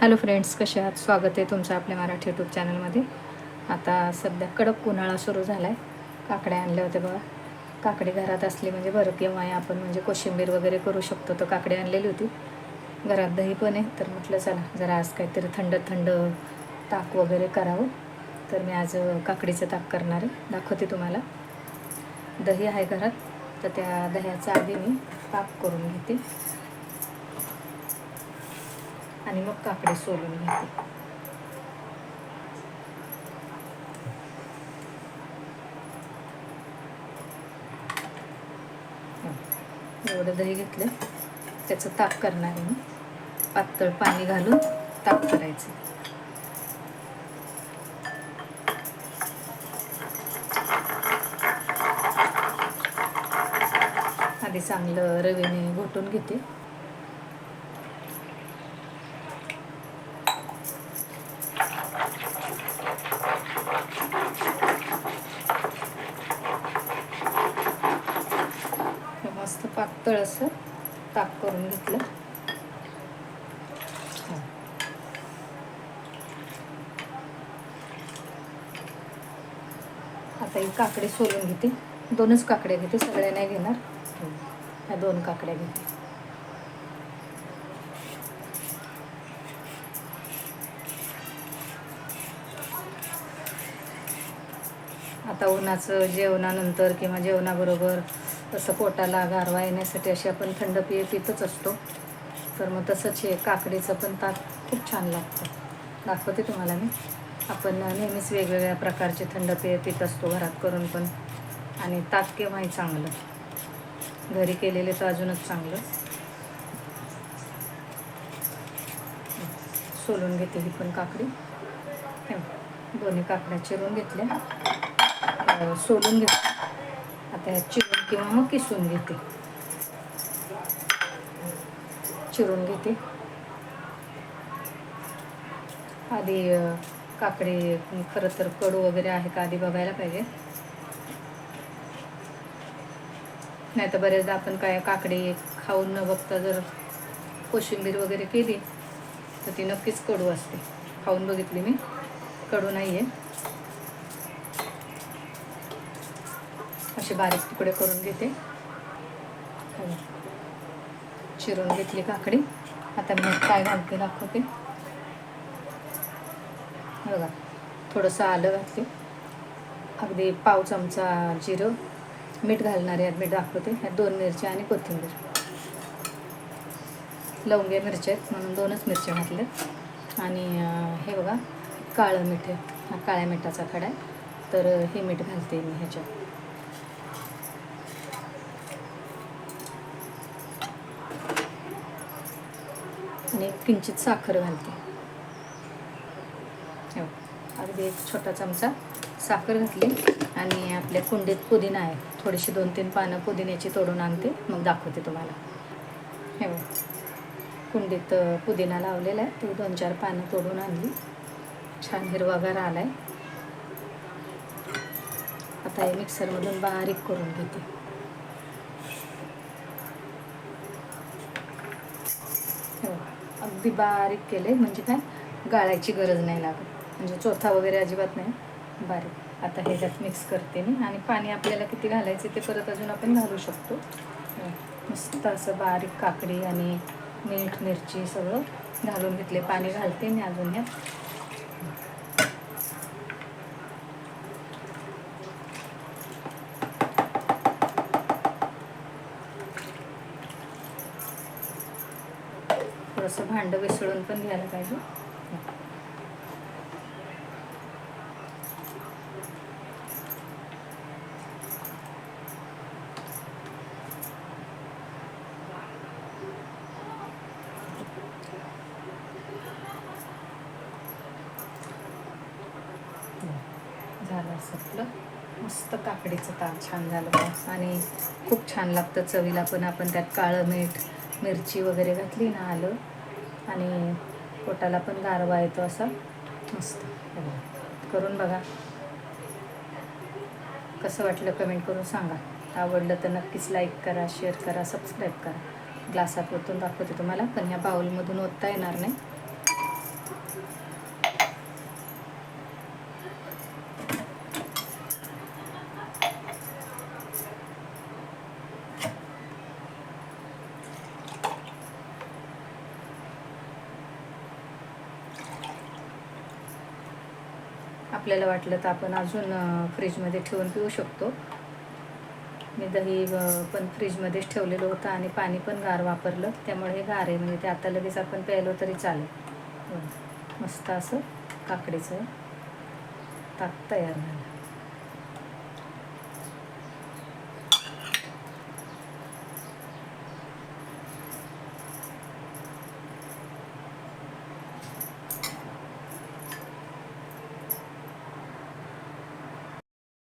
Hello friends, कसे आहात? स्वागत आहे तुमचं आपल्या मराठी यूट्यूब चॅनलमध्ये. आता सध्या कडक उन्हाळा सुरू झाला आहे. काकड्या आणल्या होत्या बघा. काकडी घरात असली म्हणजे बरं, केव्हा आपण म्हणजे कोशिंबीर वगैरे करू शकतो. तर काकडी आणलेली होती. घरात दही पण आहे, तर म्हटलं चला जरा आज काहीतरी थंड थंड ताक वगैरे करावं. तर मी आज काकडीचं ताक करणार आहे, दाखवते तुम्हाला. दही आहे घरात, तर त्या दह्याचा आधी मी ताक करून घेते आणि मग काकडी सोलून घेते. एवढं दही घेतलं, त्याचं ताक करणार आहे मी. पातळ पाणी घालून ताक करायचं. आधी चांगलं रवीने घोटून घेते. मस्त पातळ असं ताक करून घेतलं. आता ही काकडी सोलून घेते. 2च काकड्या घेते, सगळ्या नाही घेणार. ह्या 2 काकड्या घेते. आता उन्हाचं जेवणानंतर किंवा जेवणाबरोबर तसं पोटाला गारवा येण्यासाठी अशी आपण थंड पेय पितच असतो. तर मग तसंच हे काकडीचं पण ताक खूप छान लागतं. दाखवते तुम्हाला मी. आपण नेहमीच वेगवेगळ्या प्रकारचे थंड पेय पित असतो घरात करून पण, आणि ताक केव्हाही चांगलं. घरी केलेले तर अजूनच चांगलं. सोलून घेते ही पण काकडी. दोन्ही काकड्या चिरून घेतल्या, सोलून घेते. आता ह्या चिरून किंवा मग किसून घेते. चिरून घेते आधी. काकडी खरं तर कडू वगैरे आहे का आधी बघायला पाहिजे, नाही तर बरेचदा आपण काय काकडी खाऊन न बघता जर कोशिंबीर वगैरे केली तर ती नक्कीच कडू असते. खाऊन बघितली मी, कडू नाही आहे. असे बारीक तुकडे करून घेते. चिरून घेतली काकडी. आता मी काय घालते दाखवते. बघा, थोडंसं आलं घातले, अगदी पाव चमचा जिरं, मीठ घालणारे आहेत, मीठ दाखवते. ह्या 2 मिरच्या आणि कोथिंबीर. लवंग्या मिरच्या आहेत म्हणून 2च मिरच्या घातल्यात. आणि हे बघा, काळं मीठ आहे, हा काळ्या मिठाचा खडा आहे. तर हे मीठ घालते मी ह्याच्यात. आणि किंचित साखर घालते. अगदी 1 छोटा चमचा साखर घातली. आणि आपल्या कुंडीत पुदिना आहे, थोडीशी 2-3 पानं पुदिन्याची तोडून आणते, मग दाखवते तुम्हाला. हे बघ, कुंडीत पुदिना लावलेला आहे, ती 2-4 पानं तोडून आणली. छान हिरवागार आला आहे. आता हे मिक्सरमधून बारीक करून घेते. अगदी बारीक केले म्हणजे काय, गाळायची गरज नाही लागत, म्हणजे चोथा वगैरे अजिबात नाही, बारीक. आता ह्याच्यात मिक्स करते मी. आणि पाणी आपल्याला किती घालायचे ते परत अजून आपण घालू शकतो. मस्त असं बारीक काकडी आणि मीठ मिरची सगळं घालून घेतले. पाणी घालते मी अजून ह्यात. थोडंसं भांडं विसळून पण घ्यायला पाहिजे. झालं असं मस्त काकडीचं ताक छान झालं बघा. आणि खूप छान लागतं चवीला पण. आपण त्यात काळं मीठ मिरची वगैरे घातली ना, आलं, आणि पोटाला पण गारवा येतो असा मस्त. करून बघा, कसं वाटलं कमेंट करून सांगा. आवडलं तर नक्कीच लाईक करा, शेअर करा, सबस्क्राईब करा. ग्लासात ओतून दाखवते तुम्हाला, पण ह्या बाउलमधून ओतता येणार नाही. आपल्याला वाटलं तर आपण अजून फ्रीजमध्ये ठेवून पिऊ शकतो. मी दही पण फ्रीजमध्येच ठेवलेलं होतं आणि पाणी पण गार वापरलं, त्यामुळे हे गार आहे, म्हणजे ते आता लगेच आपण प्यायलो तरी चालेल. मस्त असं काकडीचं ताक तयार झालं.